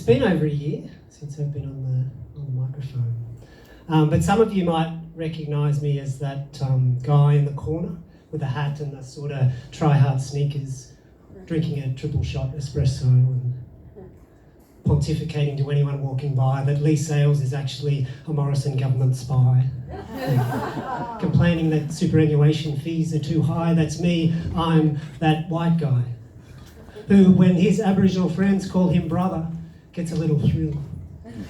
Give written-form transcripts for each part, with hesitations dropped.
been over a year since I've been on the microphone. But some of you might recognise me as that guy in the corner with a hat and the sort of try-hard sneakers, drinking a triple shot espresso and pontificating to anyone walking by that Lee Sales is actually a Morrison government spy. Complaining that superannuation fees are too high. That's me. I'm that white guy who, when his Aboriginal friends call him brother, gets a little thrill.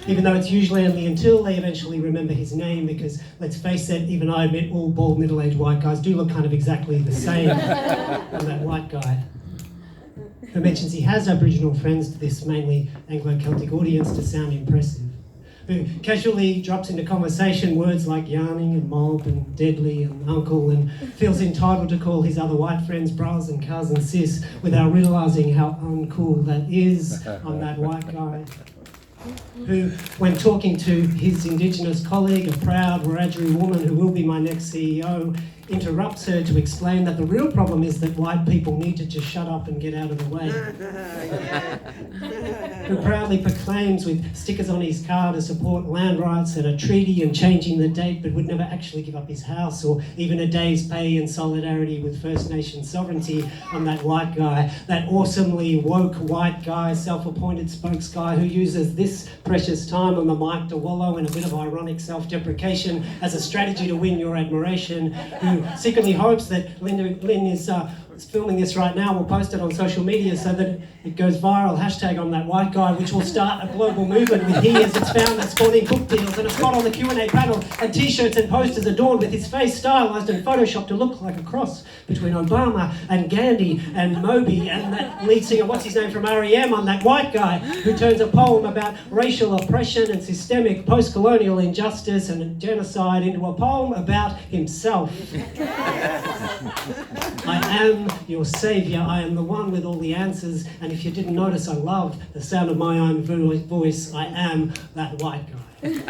Even though it's usually only until they eventually remember his name, because let's face it, even I admit all bald middle-aged white guys do look kind of exactly the same. I'm that white guy who mentions he has Aboriginal friends to this mainly Anglo-Celtic audience to sound impressive, who casually drops into conversation words like yarning and mob and deadly and uncle, and feels entitled to call his other white friends bros and cuz and sis without realising how uncool that is. I'm that white guy who, when talking to his Indigenous colleague, a proud Wiradjuri woman who will be my next CEO, interrupts her to explain that the real problem is that white people need to just shut up and get out of the way. Who proudly proclaims with stickers on his car to support land rights and a treaty and changing the date, but would never actually give up his house or even a day's pay in solidarity with First Nation sovereignty. I'm that white guy, that awesomely woke white guy, self-appointed spokes guy who uses this precious time on the mic to wallow in a bit of ironic self-deprecation as a strategy to win your admiration, who secretly hopes that Lynn is filming this right now, will post it on social media so that it goes viral, hashtag I'm that white guy, which will start a global movement with he as its founder spawning book deals and a spot on the Q&A panel and t-shirts and posters adorned with his face stylised and photoshopped to look like a cross between Obama and Gandhi and Moby and that lead singer, what's his name, from R.E.M. I'm that white guy who turns a poem about racial oppression and systemic post-colonial injustice and genocide into a poem about himself. I am your saviour, I am the one with all the answers, and if you didn't notice, I love the sound of my own voice. I am that white guy.